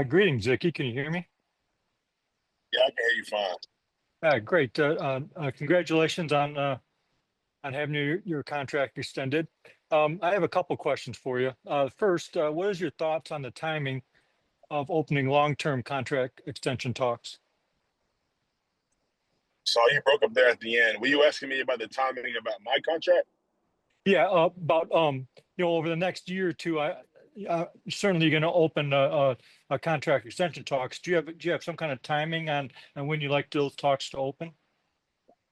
Greetings, Zicky. Can you hear me? Yeah, I can hear you fine. Great. Congratulations on having your contract extended. I have a couple questions for you. First, what is your thoughts on the timing of opening long-term contract extension talks? So you broke up there at the end. Were you asking me about the timing about my contract? Yeah, about over the next year or two, certainly going to open a contract extension talks. Do you have some kind of timing on when you like those talks to open?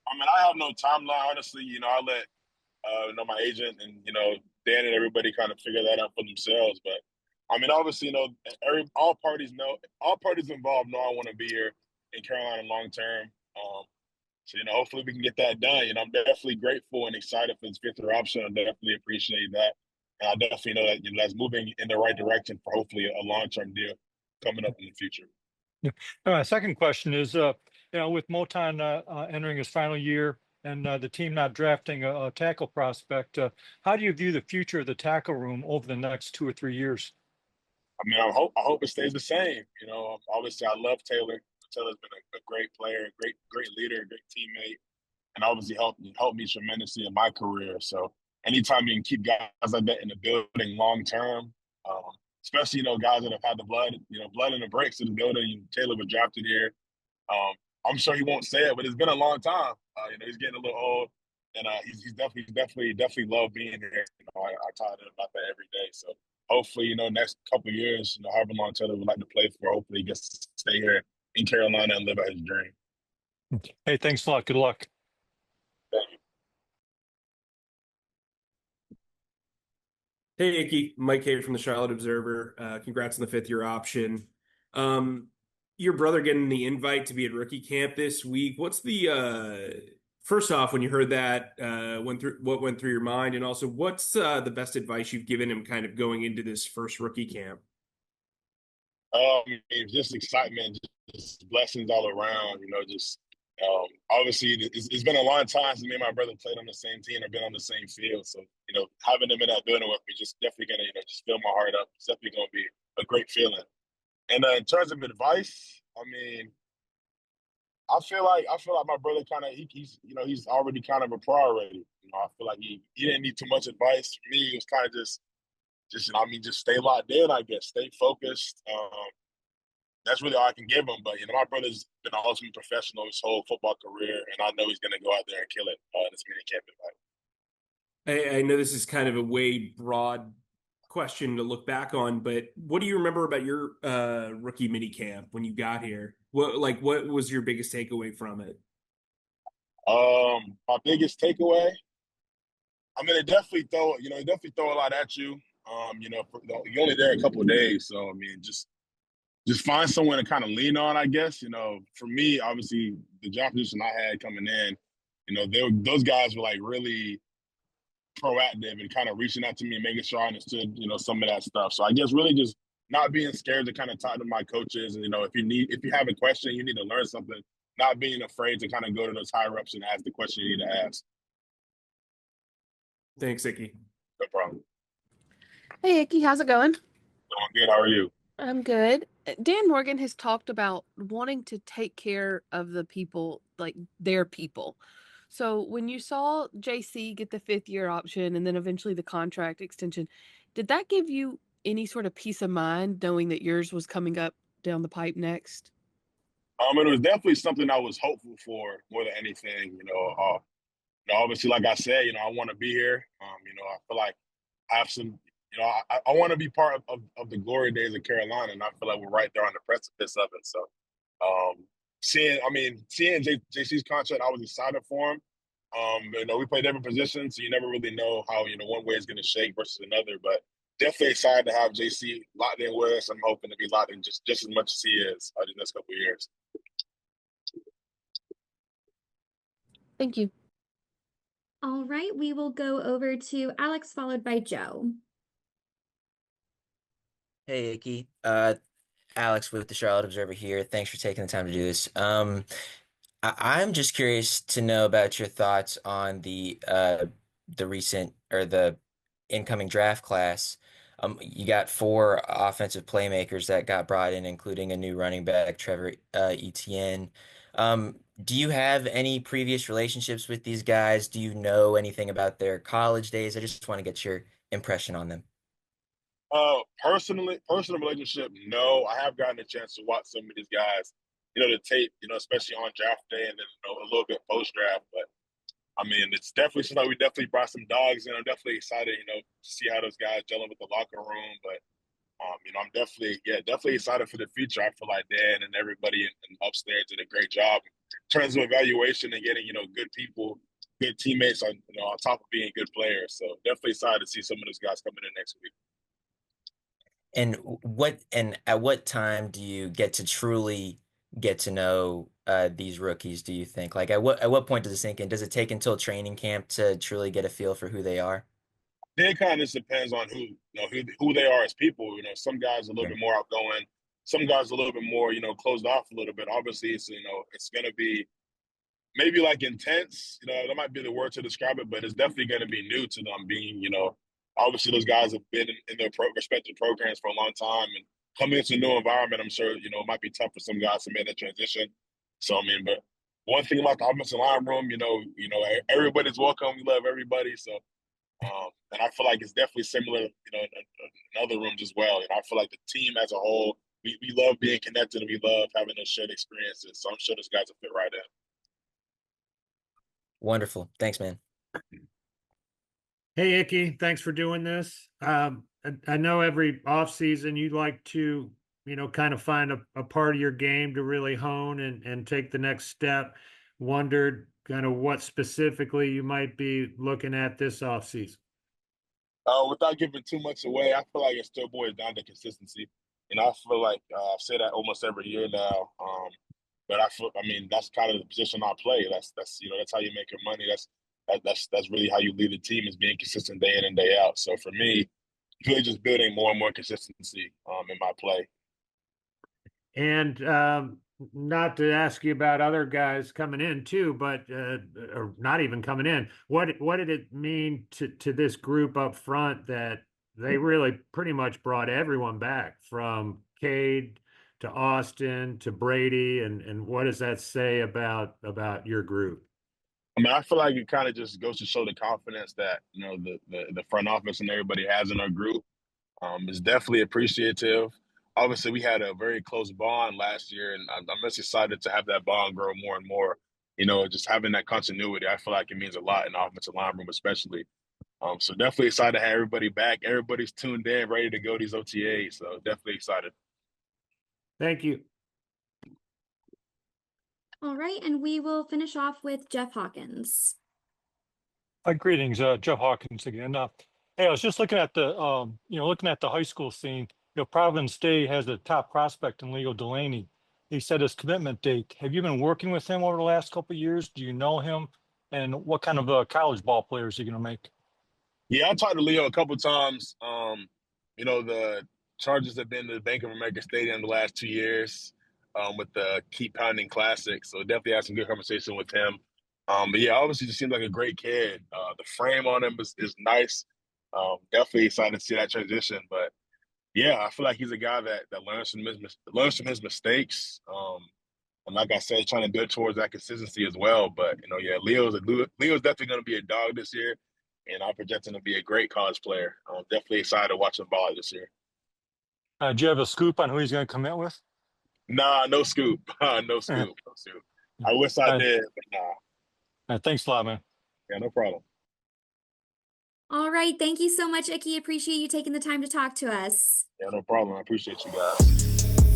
I mean, I have no timeline, honestly. I let my agent and Dan and everybody kind of figure that out for themselves. But I mean, obviously, all parties involved know I want to be here in Carolina long term. So hopefully we can get that done. I'm definitely grateful and excited for this fifth year option. I definitely appreciate that, and I definitely know that that's moving in the right direction for hopefully a long term deal coming up in the future. Yeah. Second question is, with Moton entering his final year and the team not drafting a tackle prospect, how do you view the future of the tackle room over the next 2 or 3 years? I mean, I hope it stays the same. Obviously, I love Taylor. Taylor's been a great player, great leader, great teammate, and obviously helped me tremendously in my career. So anytime you can keep guys like that in the building long term, especially guys that have had the blood in the bricks in the building. Taylor was drafted here. Um, I'm sure he won't say it, but it's been a long time. He's getting a little old, and he's definitely loved being here. I talk to him about that every day. So hopefully, next couple of years, however long Taylor would like to play for, hopefully he gets to stay here in Carolina and live out his dream. Hey, thanks a lot. Good luck. Thank you. Hey, Icky, Mike here from the Charlotte Observer. Congrats on the fifth year option. Um, your brother getting the invite to be at rookie camp this week. What's the first off, when you heard that, what went through your mind, and also what's the best advice you've given him kind of going into this first rookie camp? It's just excitement, just blessings all around. Just obviously it's been a long time since me and my brother played on the same team or been on the same field. So having them in that building with me just definitely gonna just fill my heart up. It's definitely gonna be a great feeling. And in terms of advice, I mean, I feel like my brother kind of he's already kind of a pro already. I feel like he didn't need too much advice from me. It was kind of just just stay locked in. I guess stay focused. That's really all I can give him. But my brother's been an ultimate professional his whole football career, and I know he's going to go out there and kill it in this mini camp invite. I know this is kind of a way broad question to look back on, but what do you remember about your rookie mini camp when you got here? What was your biggest takeaway from it? My biggest takeaway, I mean, they definitely throw a lot at you. You're only there a couple of days, so I mean, just find someone to kind of lean on, I guess. For me, obviously, the job position I had coming in, those guys were like really proactive and kind of reaching out to me and making sure I understood, some of that stuff. So I guess really just not being scared to kind of talk to my coaches. And, if you have a question, you need to learn something, not being afraid to kind of go to those higher ups and ask the question you need to ask. Thanks, Icky. No problem. Hey, Icky, how's it going? Doing good. How are you? I'm good. Dan Morgan has talked about wanting to take care of the people, like their people. So when you saw JC get the fifth year option and then eventually the contract extension, did that give you any sort of peace of mind knowing that yours was coming up down the pipe next? It was definitely something I was hopeful for more than anything. Obviously, like I said, I want to be here. I feel like I have some. I want to be part of the glory days of Carolina, and I feel like we're right there on the precipice of it. So, seeing JC's contract, I was excited for him. We play different positions, so you never really know how one way is going to shake versus another. But definitely excited to have JC locked in with us. I'm hoping to be locked in just as much as he is the next couple of years. Thank you. All right, we will go over to Alex, followed by Joe. Hey, Icky. Alex with the Charlotte Observer here. Thanks for taking the time to do this. I'm just curious to know about your thoughts on the recent or the incoming draft class. You got four offensive playmakers that got brought in, including a new running back, Trevor Etienne. Do you have any previous relationships with these guys? Do you know anything about their college days? I just want to get your impression on them. Personal relationship, no. I have gotten a chance to watch some of these guys, the tape, especially on draft day and then a little bit post draft. But I mean, it's definitely something like we definitely brought some dogs in. I'm definitely excited, to see how those guys gelling with the locker room. But I'm definitely excited for the future. I feel like Dan and everybody in upstairs did a great job in terms of evaluation and getting, good people, good teammates on top of being good players. So definitely excited to see some of those guys coming in next week. And at what time do you get to truly get to know these rookies, do you think? Like at what point does it sink in? Does it take until training camp to truly get a feel for who they are? It kind of just depends on who they are as people. Some guys are a little bit more outgoing, some guys a little bit more, closed off a little bit. Obviously, it's gonna be maybe like intense. That might be the word to describe it, but it's definitely gonna be new to them. Being, obviously those guys have been in their respective programs for a long time, and coming into a new environment, I'm sure it might be tough for some guys to make that transition. So I mean, but one thing about the offensive line room, everybody's welcome. We love everybody. So. And I feel like it's definitely similar, in other rooms as well. I feel like the team as a whole, we love being connected and we love having those shared experiences. So I'm sure those guys will fit right in. Wonderful. Thanks, man. Hey, Icky, thanks for doing this. I know every offseason you'd like to, kind of find a part of your game to really hone and take the next step. Wondered kind of what specifically you might be looking at this offseason. Without giving too much away, I feel like it still boils down to consistency. I feel like I've said that almost every year now. But that's kind of the position I play. That's how you make your money. That's really how you lead the team, is being consistent day in and day out. So for me, really just building more and more consistency in my play. And not to ask you about other guys coming in too, but or not even coming in. What did it mean to this group up front that they really pretty much brought everyone back, from Cade to Austin to Brady, and what does that say about your group? I mean, I feel like it kind of just goes to show the confidence that the front office and everybody has in our group. Is definitely appreciative. Obviously, we had a very close bond last year, and I'm just excited to have that bond grow more and more. Just having that continuity, I feel like it means a lot in the offensive line room, especially. So definitely excited to have everybody back. Everybody's tuned in, ready to go these OTAs. So definitely excited. Thank you. All right, and we will finish off with Jeff Hawkins. Greetings, Jeff Hawkins again. Hey, I was just looking at the high school scene. Providence Day has a top prospect in Leo Delaney. He set his commitment date. Have you been working with him over the last couple of years? Do you know him? And what kind of college ball player is he going to make? Yeah, I talked to Leo a couple times. The Chargers have been to the Bank of America Stadium the last 2 years with the Keep Pounding Classic. So definitely had some good conversation with him. But yeah, obviously just seems like a great kid. The frame on him is nice. Definitely excited to see that transition. But yeah, I feel like he's a guy that learns from his mistakes. And like I said, trying to build towards that consistency as well. But yeah, Leo's definitely going to be a dog this year, and I'm projecting to be a great college player. I'm definitely excited to watch him ball this year. Do you have a scoop on who he's going to commit with? Nah, no scoop. No scoop. No scoop. I wish I did, but nah. Thanks a lot, man. Yeah, no problem. All right, thank you so much, Icky. Appreciate you taking the time to talk to us. Yeah, no problem. I appreciate you guys.